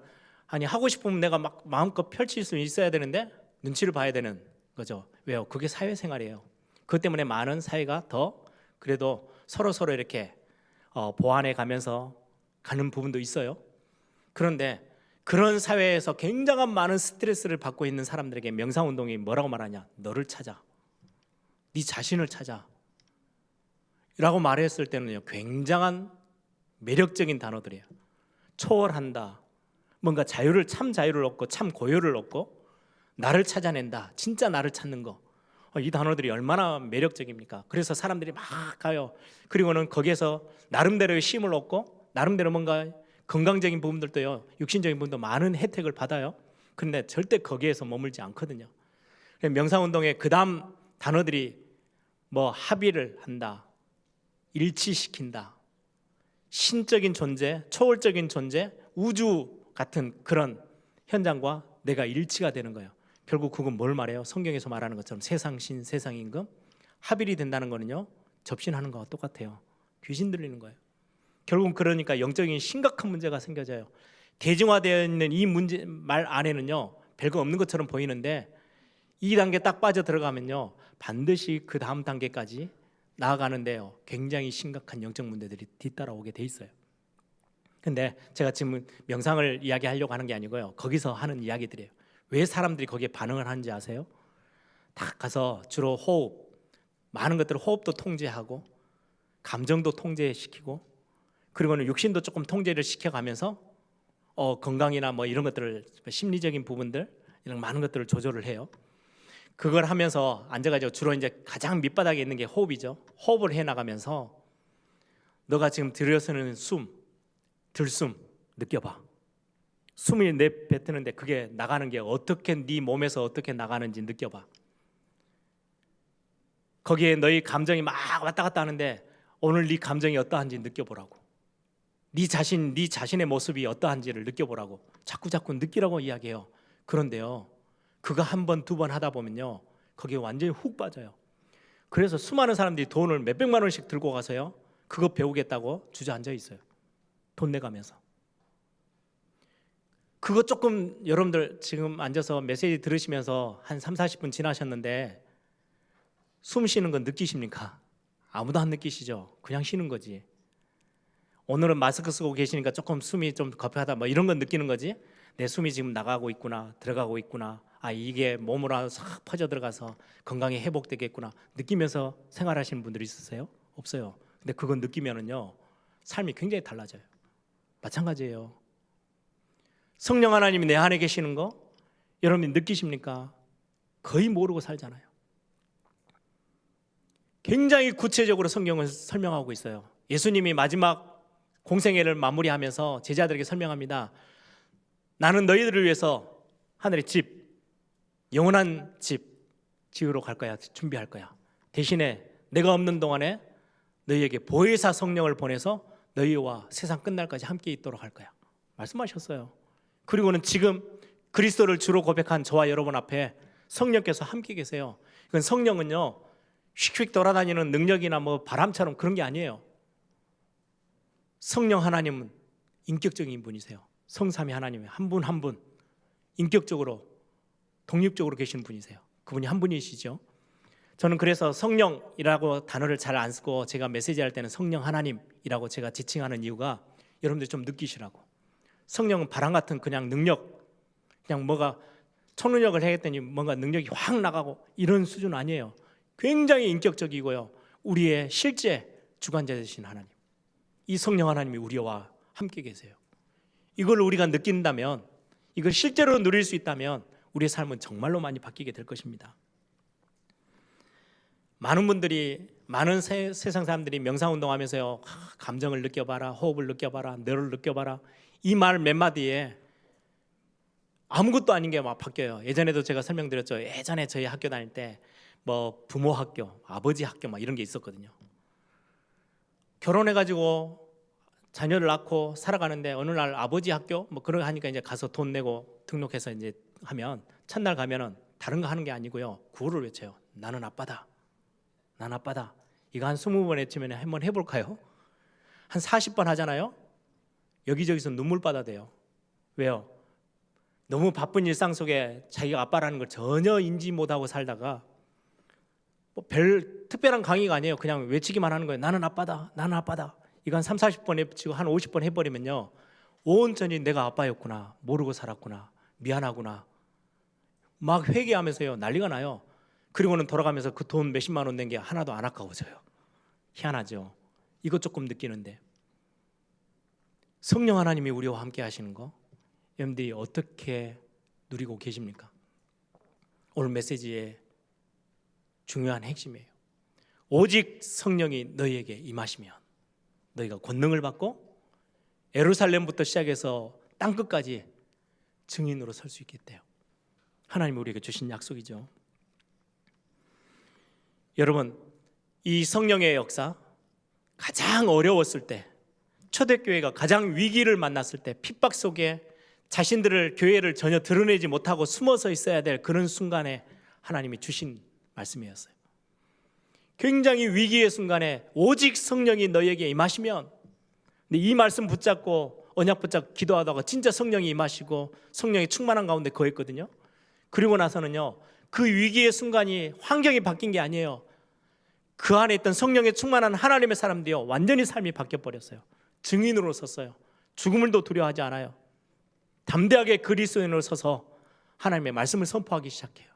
아니 하고 싶으면 내가 마음껏 펼칠 수 있어야 되는데 눈치를 봐야 되는 거죠. 왜요? 그게 사회생활이에요. 그것 때문에 많은 사회가 더 그래도 서로 이렇게 보완해 가면서 가는 부분도 있어요. 그런데 그런 사회에서 굉장한 많은 스트레스를 받고 있는 사람들에게 명상운동이 뭐라고 말하냐? 너를 찾아, 네 자신을 찾아 라고 말했을 때는요, 굉장한 매력적인 단어들이에요. 초월한다, 뭔가 자유를, 참 자유를 얻고 참 고요를 얻고 나를 찾아낸다, 진짜 나를 찾는 거, 이 단어들이 얼마나 매력적입니까? 그래서 사람들이 막 가요. 그리고는 거기에서 나름대로의 쉼을 얻고 나름대로 뭔가 건강적인 부분들도요, 육신적인 부분도 많은 혜택을 받아요. 그런데 절대 거기에서 머물지 않거든요. 명상운동의 그 다음 단어들이 뭐 합의를 한다, 일치시킨다, 신적인 존재, 초월적인 존재, 우주 같은 그런 현장과 내가 일치가 되는 거예요. 결국 그건 뭘 말해요? 성경에서 말하는 것처럼 세상신, 세상임금, 합일이 된다는 거는요, 접신하는 거와 똑같아요. 귀신 들리는 거예요. 결국은 그러니까 영적인 심각한 문제가 생겨져요. 대중화되어 있는 이 문제 말 안에는요, 별거 없는 것처럼 보이는데 이 단계 딱 빠져 들어가면요, 반드시 그 다음 단계까지 나아가는데요, 굉장히 심각한 영적 문제들이 뒤따라오게 돼 있어요. 근데 제가 지금 명상을 이야기하려고 하는 게 아니고요, 거기서 하는 이야기들이에요. 왜 사람들이 거기에 반응을 하는지 아세요? 딱 가서 주로 호흡, 많은 것들을 호흡도 통제하고 감정도 통제시키고 그리고는 육신도 조금 통제를 시켜가면서 건강이나 뭐 이런 것들을, 심리적인 부분들, 이런 많은 것들을 조절을 해요. 그걸 하면서 앉아가지고 주로 이제 가장 밑바닥에 있는 게 호흡이죠. 호흡을 해 나가면서 너가 지금 들여서는 숨, 들숨 느껴봐. 숨이 내뱉는데 그게 나가는 게 어떻게 네 몸에서 어떻게 나가는지 느껴봐. 거기에 너희 감정이 막 왔다 갔다 하는데 오늘 네 감정이 어떠한지 느껴보라고. 네 자신의 모습이 어떠한지를 느껴보라고. 자꾸 느끼라고 이야기해요. 그런데요, 그거 한 번, 두 번 하다 보면요, 거기에 완전히 훅 빠져요. 그래서 수많은 사람들이 돈을 몇백만 원씩 들고 가서요, 그거 배우겠다고 주저앉아 있어요. 돈 내가면서. 그거 조금 여러분들 지금 앉아서 메시지 들으시면서 한 3, 40분 지나셨는데 숨 쉬는 건 느끼십니까? 아무도 안 느끼시죠? 그냥 쉬는 거지. 오늘은 마스크 쓰고 계시니까 조금 숨이 좀 거편하다 뭐 이런 건 느끼는 거지. 내 숨이 지금 나가고 있구나, 들어가고 있구나, 이게 몸으로 싹 퍼져 들어가서 건강이 회복되겠구나 느끼면서 생활하시는 분들이 있으세요? 없어요. 근데 그건 느끼면은요, 삶이 굉장히 달라져요. 마찬가지예요. 성령 하나님이 내 안에 계시는 거 여러분이 느끼십니까? 거의 모르고 살잖아요. 굉장히 구체적으로 성경을 설명하고 있어요. 예수님이 마지막 공생애를 마무리하면서 제자들에게 설명합니다. 나는 너희들을 위해서 하늘의 집, 영원한 집 지으러 갈 거야, 준비할 거야. 대신에 내가 없는 동안에 너희에게 보혜사 성령을 보내서 너희와 세상 끝날까지 함께 있도록 할 거야 말씀하셨어요. 그리고는 지금 그리스도를 주로 고백한 저와 여러분 앞에 성령께서 함께 계세요. 이건 성령은요, 휙휙 돌아다니는 능력이나 뭐 바람처럼 그런 게 아니에요. 성령 하나님은 인격적인 분이세요. 성삼위 하나님이 한 분 한 분 인격적으로 독립적으로 계시는 분이세요. 그분이 한 분이시죠. 저는 그래서 성령이라고 단어를 잘 안 쓰고 제가 메시지할 때는 성령 하나님이라고 제가 지칭하는 이유가 여러분들 좀 느끼시라고. 성령은 바람 같은 그냥 능력, 그냥 뭐가 초능력을 해야겠더니 뭔가 능력이 확 나가고 이런 수준 아니에요. 굉장히 인격적이고요, 우리의 실제 주관자 되신 하나님, 이 성령 하나님이 우리와 함께 계세요. 이걸 우리가 느낀다면, 이걸 실제로 누릴 수 있다면 우리의 삶은 정말로 많이 바뀌게 될 것입니다. 많은 분들이, 많은 세상 사람들이 명상운동하면서요, 감정을 느껴봐라, 호흡을 느껴봐라, 너를 느껴봐라, 이 말 몇 마디에 아무것도 아닌 게 막 바뀌어요. 예전에도 제가 설명드렸죠. 예전에 저희 학교 다닐 때 뭐 부모 학교, 아버지 학교 막 이런 게 있었거든요. 결혼해가지고 자녀를 낳고 살아가는데 어느 날 아버지 학교 뭐 그런 거 하니까 이제 가서 돈 내고 등록해서 이제 하면 첫날 가면은 다른 거 하는 게 아니고요, 구호를 외쳐요. 나는 아빠다, 난 아빠다. 이거 한 20번 외치면 한번 해볼까요? 한 40번 하잖아요. 여기저기서 눈물바다 돼요. 왜요? 너무 바쁜 일상 속에 자기가 아빠라는 걸 전혀 인지 못하고 살다가 뭐 별 특별한 강의가 아니에요. 그냥 외치기만 하는 거예요. 나는 아빠다, 나는 아빠다. 이거 한 3, 40번 해치고 한 50번 해버리면요, 온전히 내가 아빠였구나, 모르고 살았구나, 미안하구나 막 회개하면서요 난리가 나요. 그리고는 돌아가면서 그 돈 몇십만 원 낸 게 하나도 안 아까워져요. 희한하죠. 이것 조금 느끼는데 성령 하나님이 우리와 함께 하시는 거 여러분들이 어떻게 누리고 계십니까? 오늘 메시지의 중요한 핵심이에요. 오직 성령이 너희에게 임하시면 너희가 권능을 받고 예루살렘부터 시작해서 땅끝까지 증인으로 설 수 있겠대요. 하나님이 우리에게 주신 약속이죠. 여러분, 이 성령의 역사 가장 어려웠을 때, 초대교회가 가장 위기를 만났을 때, 핍박 속에 자신들을 교회를 전혀 드러내지 못하고 숨어서 있어야 될 그런 순간에 하나님이 주신 말씀이었어요. 굉장히 위기의 순간에 오직 성령이 너희에게 임하시면, 근데 이 말씀 붙잡고 언약 붙잡고 기도하다가 진짜 성령이 임하시고 성령이 충만한 가운데 거했거든요. 그리고 나서는요, 그 위기의 순간이 환경이 바뀐 게 아니에요. 그 안에 있던 성령의 충만한 하나님의 사람들이요, 완전히 삶이 바뀌어 버렸어요. 증인으로 섰어요. 죽음을도 두려워하지 않아요. 담대하게 그리스도인으로 서서 하나님의 말씀을 선포하기 시작해요.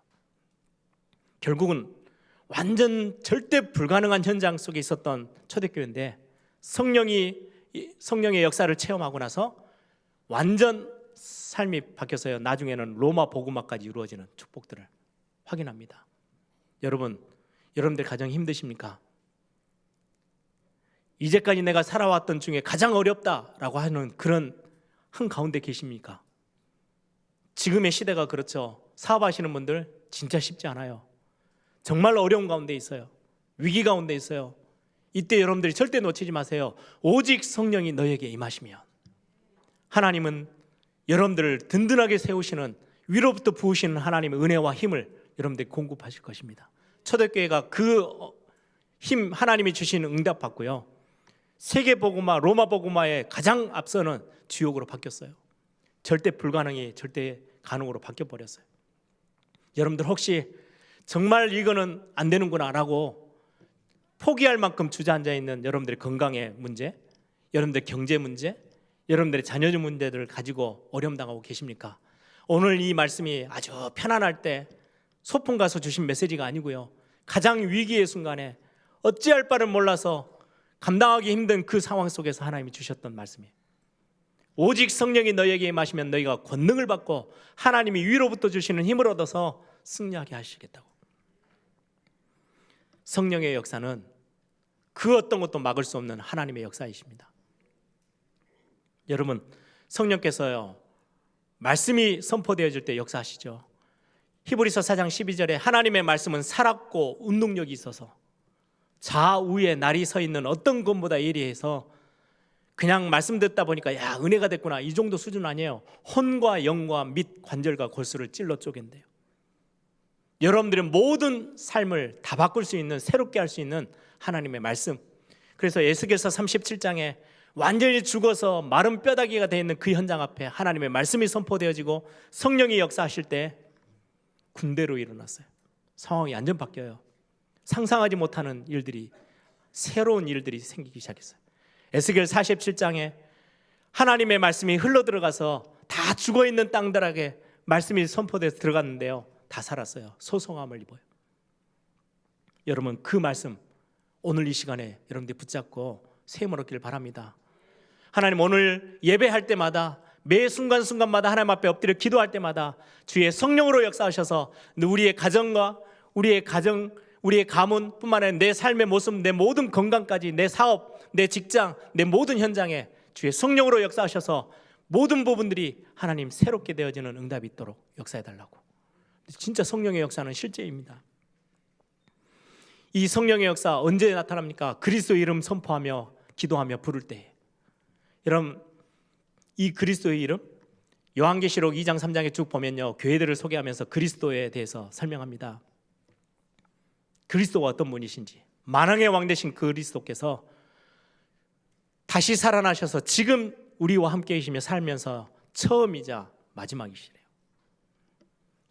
결국은 완전 절대 불가능한 현장 속에 있었던 초대교회인데 성령의 역사를 체험하고 나서 완전 삶이 바뀌어서요, 나중에는 로마 복음화까지 이루어지는 축복들을 확인합니다. 여러분들 가정 힘드십니까? 이제까지 내가 살아왔던 중에 가장 어렵다라고 하는 그런 한가운데 계십니까? 지금의 시대가 그렇죠. 사업하시는 분들 진짜 쉽지 않아요. 정말 어려운 가운데 있어요. 위기 가운데 있어요. 이때 여러분들이 절대 놓치지 마세요. 오직 성령이 너에게 임하시면 하나님은 여러분들을 든든하게 세우시는, 위로부터 부으시는 하나님의 은혜와 힘을 여러분들이 공급하실 것입니다. 초대교회가 그 힘, 하나님이 주시는 응답 받고요, 세계복음화, 로마 복음화에 가장 앞서는 주역으로 바뀌었어요. 절대 불가능이 절대 가능으로 바뀌어버렸어요. 여러분들 혹시 정말 이거는 안 되는구나 라고 포기할 만큼 주저앉아 있는 여러분들의 건강의 문제, 여러분들의 경제 문제, 여러분들의 자녀 문제들을 가지고 어려움당하고 계십니까? 오늘 이 말씀이 아주 편안할 때 소풍 가서 주신 메시지가 아니고요, 가장 위기의 순간에 어찌할 바를 몰라서 감당하기 힘든 그 상황 속에서 하나님이 주셨던 말씀이에요. 오직 성령이 너희에게 임하시면 너희가 권능을 받고 하나님이 위로부터 주시는 힘을 얻어서 승리하게 하시겠다고. 성령의 역사는 그 어떤 것도 막을 수 없는 하나님의 역사이십니다. 여러분, 성령께서요, 말씀이 선포되어질 때 역사하시죠. 히브리서 4장 12절에 하나님의 말씀은 살았고 운동력이 있어서 좌우에 날이 서 있는 어떤 것보다 예리해서 그냥 말씀 듣다 보니까 야, 은혜가 됐구나, 이 정도 수준 아니에요. 혼과 영과 및 관절과 골수를 찔러 쪼갠대요. 여러분들의 모든 삶을 다 바꿀 수 있는, 새롭게 할 수 있는 하나님의 말씀. 그래서 에스겔서 37장에 완전히 죽어서 마른 뼈다귀가 되어 있는 그 현장 앞에 하나님의 말씀이 선포되어지고 성령이 역사하실 때 군대로 일어났어요. 상황이 완전 바뀌어요. 상상하지 못하는 일들이, 새로운 일들이 생기기 시작했어요. 에스겔 47장에 하나님의 말씀이 흘러들어가서 다 죽어있는 땅들에게 말씀이 선포돼서 들어갔는데요, 다 살았어요. 소성함을 입어요. 여러분, 그 말씀 오늘 이 시간에 여러분들이 붙잡고 세움을 얻기를 바랍니다. 하나님, 오늘 예배할 때마다, 매 순간순간마다 하나님 앞에 엎드려 기도할 때마다 주의 성령으로 역사하셔서 우리의 가정과 우리의 가정, 우리의 가문뿐만 아니라 내 삶의 모습, 내 모든 건강까지, 내 사업, 내 직장, 내 모든 현장에 주의 성령으로 역사하셔서 모든 부분들이 하나님 새롭게 되어지는 응답이 있도록 역사해달라고. 진짜 성령의 역사는 실제입니다. 이 성령의 역사 언제 나타납니까? 그리스도 이름 선포하며 기도하며 부를 때. 여러분, 이 그리스도의 이름, 요한계시록 2장 3장에 쭉 보면요, 교회들을 소개하면서 그리스도에 대해서 설명합니다. 그리스도가 어떤 분이신지, 만왕의 왕 되신 그리스도께서 다시 살아나셔서 지금 우리와 함께 계시며 살면서 처음이자 마지막이시래요.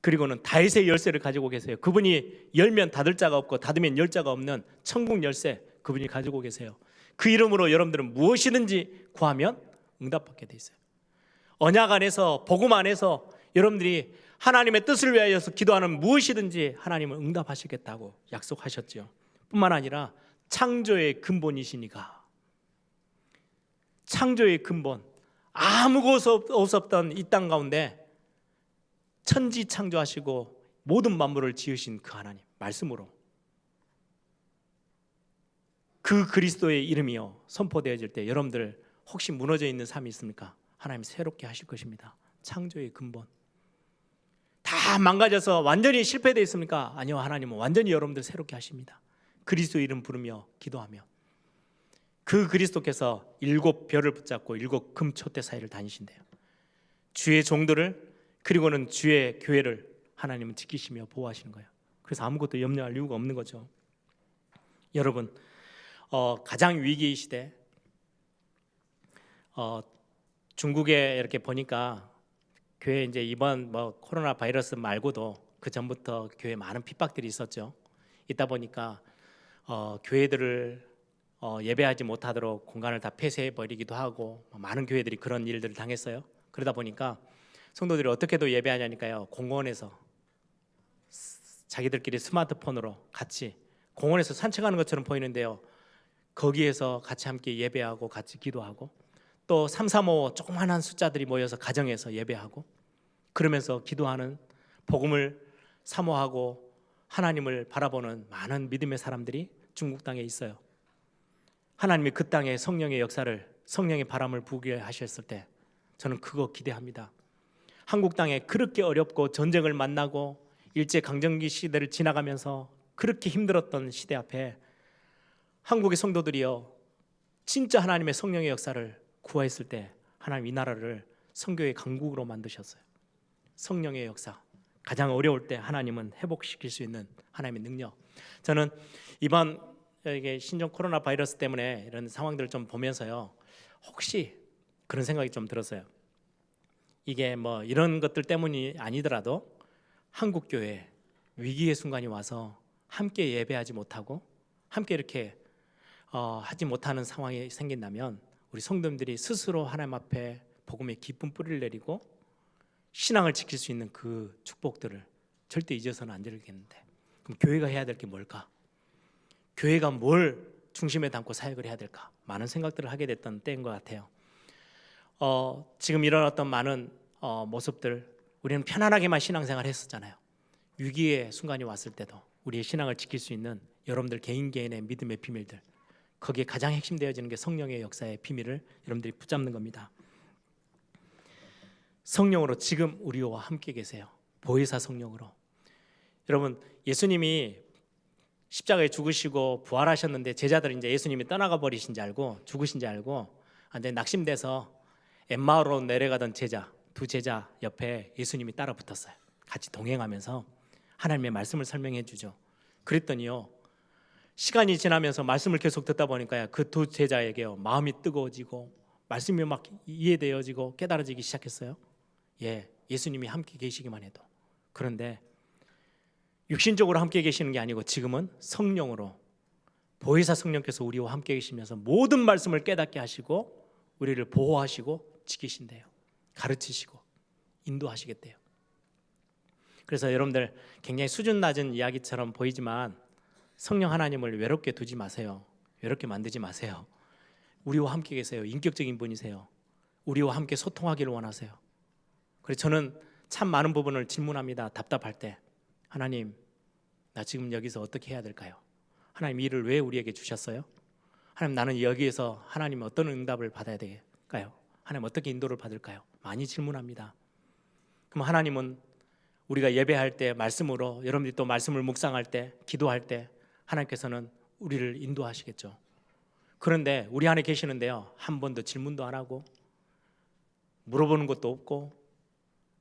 그리고는 다윗의 열쇠를 가지고 계세요. 그분이 열면 닫을 자가 없고 닫으면 열 자가 없는 천국 열쇠, 그분이 가지고 계세요. 그 이름으로 여러분들은 무엇이든지 구하면 응답받게 돼 있어요. 언약 안에서, 복음 안에서 여러분들이 하나님의 뜻을 위하여서 기도하는 무엇이든지 하나님은 응답하시겠다고 약속하셨죠. 뿐만 아니라 창조의 근본이시니까, 창조의 근본, 아무 곳 없었던 이 땅 가운데 천지 창조하시고 모든 만물을 지으신 그 하나님 말씀으로 그 그리스도의 이름이요 선포되어질 때 여러분들 혹시 무너져 있는 삶이 있습니까? 하나님 새롭게 하실 것입니다. 창조의 근본. 다 망가져서 완전히 실패되어 있습니까? 아니요, 하나님은 완전히 여러분들 새롭게 하십니다. 그리스도 이름 부르며 기도하며 그 그리스도께서 7별을 붙잡고 7금 촛대 사이를 다니신대요. 주의 종들을, 그리고는 주의 교회를 하나님은 지키시며 보호하시는 거예요. 그래서 아무것도 염려할 이유가 없는 거죠. 여러분, 가장 위기의 시대, 중국에 이렇게 보니까 교회 이제 이번 코로나 바이러스 말고도 그 전부터 교회에 많은 핍박들이 있었죠. 있다 보니까 교회들을 예배하지 못하도록 공간을 다 폐쇄해 버리기도 하고 많은 교회들이 그런 일들을 당했어요. 그러다 보니까 성도들이 어떻게도 예배하냐니까요, 공원에서 자기들끼리 스마트폰으로 같이 공원에서 산책하는 것처럼 보이는데요, 거기에서 같이 함께 예배하고 같이 기도하고 또 335 조그만한 숫자들이 모여서 가정에서 예배하고 그러면서 기도하는, 복음을 사모하고 하나님을 바라보는 많은 믿음의 사람들이 중국 땅에 있어요. 하나님이 그 땅에 성령의 역사를, 성령의 바람을 부게 하셨을 때 저는 그거 기대합니다. 한국 땅에 그렇게 어렵고 전쟁을 만나고 일제강점기 시대를 지나가면서 그렇게 힘들었던 시대 앞에 한국의 성도들이요 진짜 하나님의 성령의 역사를 구하였을 때 하나님 이 나라를 선교의 강국으로 만드셨어요. 성령의 역사, 가장 어려울 때 하나님은 회복시킬 수 있는 하나님의 능력. 저는 이번 이게 신종 코로나 바이러스 때문에 이런 상황들을 좀 보면서요, 혹시 그런 생각이 좀 들었어요. 이게 이런 것들 때문이 아니더라도 한국 교회 위기의 순간이 와서 함께 예배하지 못하고 함께 이렇게 하지 못하는 상황이 생긴다면 우리 성도님들이 스스로 하나님 앞에 복음의 기쁜 뿌리를 내리고 신앙을 지킬 수 있는 그 축복들을 절대 잊어서는 안 되겠는데, 그럼 교회가 해야 될 게 뭘까? 교회가 뭘 중심에 담고 사역을 해야 될까? 많은 생각들을 하게 됐던 때인 것 같아요. 지금 일어났던 많은 모습들, 우리는 편안하게만 신앙생활을 했었잖아요. 위기의 순간이 왔을 때도 우리의 신앙을 지킬 수 있는 여러분들 개인의 믿음의 비밀들, 거기에 가장 핵심되어지는 게 성령의 역사의 비밀을 여러분들이 붙잡는 겁니다. 성령으로 지금 우리와 함께 계세요. 보혜사 성령으로. 여러분, 예수님이 십자가에 죽으시고 부활하셨는데 제자들은 이제 예수님이 떠나가 버리신 줄 알고, 죽으신 줄 알고 완전히 낙심돼서 엠마오로 내려가던 제자, 두 제자 옆에 예수님이 따라 붙었어요. 같이 동행하면서 하나님의 말씀을 설명해 주죠. 그랬더니요, 시간이 지나면서 말씀을 계속 듣다 보니까요, 그 두 제자에게요 마음이 뜨거워지고 말씀이 막 이해되어지고 깨달아지기 시작했어요. 예수님이 함께 계시기만 해도. 그런데 육신적으로 함께 계시는 게 아니고 지금은 성령으로, 보혜사 성령께서 우리와 함께 계시면서 모든 말씀을 깨닫게 하시고 우리를 보호하시고 지키신대요. 가르치시고 인도하시겠대요. 그래서 여러분들 굉장히 수준 낮은 이야기처럼 보이지만 성령 하나님을 외롭게 두지 마세요. 외롭게 만들지 마세요. 우리와 함께 계세요. 인격적인 분이세요. 우리와 함께 소통하기를 원하세요. 그래서 저는 참 많은 부분을 질문합니다. 답답할 때, 하나님, 나 지금 여기서 어떻게 해야 될까요? 하나님, 이 일을 왜 우리에게 주셨어요? 하나님, 나는 여기에서 하나님 어떤 응답을 받아야 될까요? 하나님, 어떻게 인도를 받을까요? 많이 질문합니다. 그럼 하나님은 우리가 예배할 때 말씀으로, 여러분들이 또 말씀을 묵상할 때, 기도할 때 하나님께서는 우리를 인도하시겠죠. 그런데 우리 안에 계시는데요, 한 번도 질문도 안 하고 물어보는 것도 없고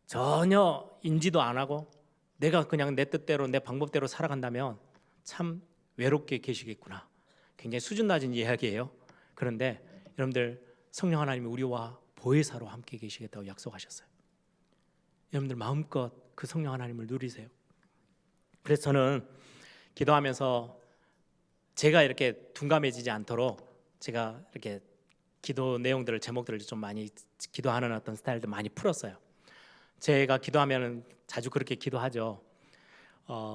전혀 인지도 안 하고 내가 그냥 내 뜻대로 내 방법대로 살아간다면 참 외롭게 계시겠구나. 굉장히 수준 낮은 이야기예요. 그런데 여러분들, 성령 하나님이 우리와 보혜사로 함께 계시겠다고 약속하셨어요. 여러분들 마음껏 그 성령 하나님을 누리세요. 그래서 저는 기도하면서 제가 이렇게 둔감해지지 않도록 제가 이렇게 기도 내용들을 제목들을 좀 많이 기도하는 어떤 스타일도 많이 풀었어요. 제가 기도하면 자주 그렇게 기도하죠.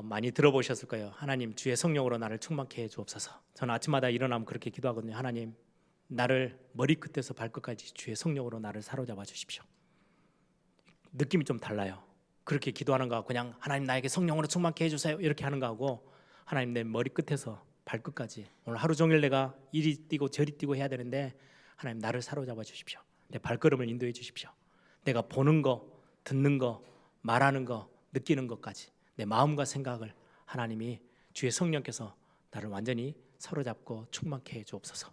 많이 들어보셨을 거예요. 하나님 주의 성령으로 나를 충만케 해 주옵소서. 저는 아침마다 일어나면 그렇게 기도하거든요. 하나님 나를 머리끝에서 발끝까지 주의 성령으로 나를 사로잡아 주십시오. 느낌이 좀 달라요. 그렇게 기도하는 거하고 그냥 하나님 나에게 성령으로 충만케 해주세요 이렇게 하는 거하고 하나님 내 머리끝에서 발끝까지 오늘 하루 종일 내가 이리 뛰고 저리 뛰고 해야 되는데 하나님 나를 사로잡아 주십시오. 내 발걸음을 인도해 주십시오. 내가 보는 거, 듣는 거, 말하는 거, 느끼는 것까지 내 마음과 생각을 하나님이 주의 성령께서 나를 완전히 사로잡고 충만케 해 주옵소서.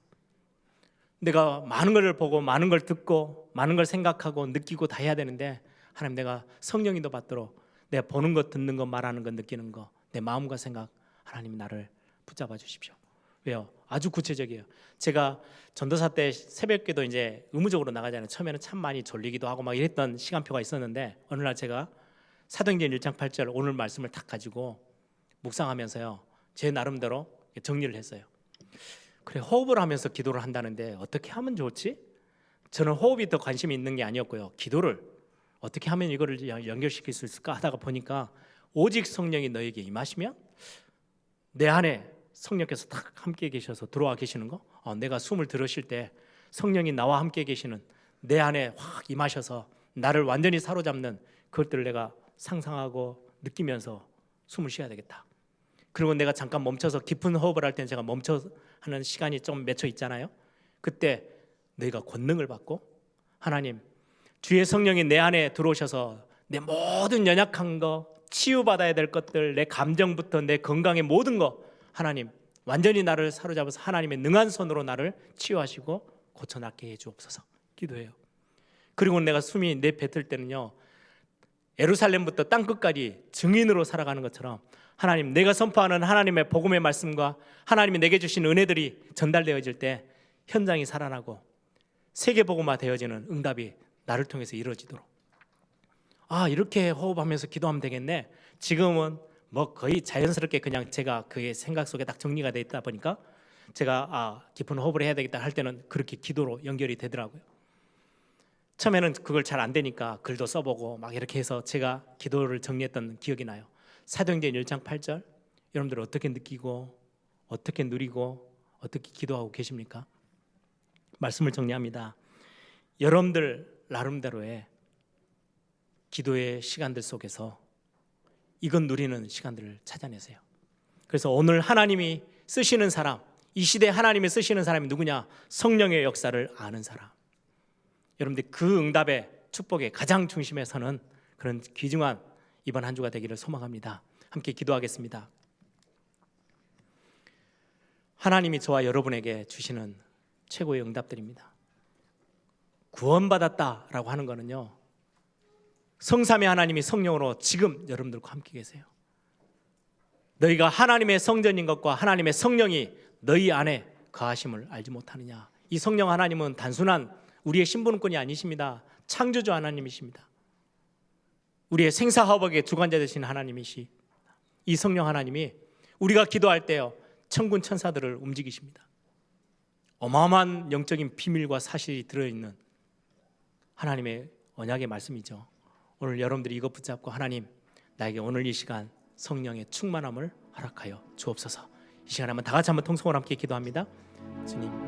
내가 많은 걸 보고 많은 걸 듣고 많은 걸 생각하고 느끼고 다 해야 되는데 하나님 내가 성령인도 받도록 내가 보는 것, 듣는 것, 말하는 것, 느끼는 것, 내 마음과 생각 하나님 나를 붙잡아 주십시오. 왜요? 아주 구체적이에요. 제가 전도사 때 새벽기도 이제 의무적으로 나가잖아요. 처음에는 참 많이 졸리기도 하고 막 이랬던 시간표가 있었는데 어느 날 제가 사도행전 1장 8절 오늘 말씀을 딱 가지고 묵상하면서요. 제 나름대로 정리를 했어요. 그래 호흡을 하면서 기도를 한다는데 어떻게 하면 좋지? 저는 호흡이 더 관심이 있는 게 아니었고요. 기도를 어떻게 하면 이거를 연결시킬 수 있을까 하다가 보니까 오직 성령이 너에게 임하시면 내 안에 성령께서 딱 함께 계셔서 들어와 계시는 거 내가 숨을 들으실 때 성령이 나와 함께 계시는 내 안에 확 임하셔서 나를 완전히 사로잡는 그것들을 내가 상상하고 느끼면서 숨을 쉬어야 되겠다. 그리고 내가 잠깐 멈춰서 깊은 호흡을 할 때는 제가 멈춰 하는 시간이 좀 맺혀 있잖아요. 그때 너희가 권능을 받고 하나님 주의 성령이 내 안에 들어오셔서 내 모든 연약한 거 치유받아야 될 것들 내 감정부터 내 건강의 모든 거 하나님 완전히 나를 사로잡아서 하나님의 능한 손으로 나를 치유하시고 고쳐낫게 해주옵소서 기도해요. 그리고 내가 숨이 내뱉을 때는요 예루살렘부터 땅끝까지 증인으로 살아가는 것처럼 하나님 내가 선포하는 하나님의 복음의 말씀과 하나님이 내게 주신 은혜들이 전달되어질 때 현장이 살아나고 세계복음화 되어지는 응답이 나를 통해서 이루어지도록 이렇게 호흡하면서 기도하면 되겠네. 지금은 뭐 거의 자연스럽게 그냥 제가 그의 생각 속에 딱 정리가 돼 있다 보니까 제가 깊은 호흡을 해야 되겠다 할 때는 그렇게 기도로 연결이 되더라고요. 처음에는 그걸 잘 안 되니까 글도 써보고 막 이렇게 해서 제가 기도를 정리했던 기억이 나요. 사도행전 1장 8절 여러분들 어떻게 느끼고 어떻게 누리고 어떻게 기도하고 계십니까? 말씀을 정리합니다. 여러분들 나름대로의 기도의 시간들 속에서 이건 누리는 시간들을 찾아내세요. 그래서 오늘 하나님이 쓰시는 사람, 이 시대에 하나님이 쓰시는 사람이 누구냐? 성령의 역사를 아는 사람. 여러분들 그 응답의 축복의 가장 중심에 서는 그런 귀중한 이번 한 주가 되기를 소망합니다. 함께 기도하겠습니다. 하나님이 저와 여러분에게 주시는 최고의 응답들입니다. 구원받았다라고 하는 거는요 성삼위 하나님이 성령으로 지금 여러분들과 함께 계세요. 너희가 하나님의 성전인 것과 하나님의 성령이 너희 안에 거하심을 알지 못하느냐. 이 성령 하나님은 단순한 우리의 신분권이 아니십니다. 창조주 하나님이십니다. 우리의 생사화복의 주관자 되신 하나님이시 이 성령 하나님이 우리가 기도할 때요 천군 천사들을 움직이십니다. 어마어마한 영적인 비밀과 사실이 들어있는 하나님의 언약의 말씀이죠. 오늘 여러분들이 이것 붙잡고 하나님 나에게 오늘 이 시간 성령의 충만함을 허락하여 주옵소서. 이 시간에 한번 다 같이 한번 통성으로 함께 기도합니다. 주님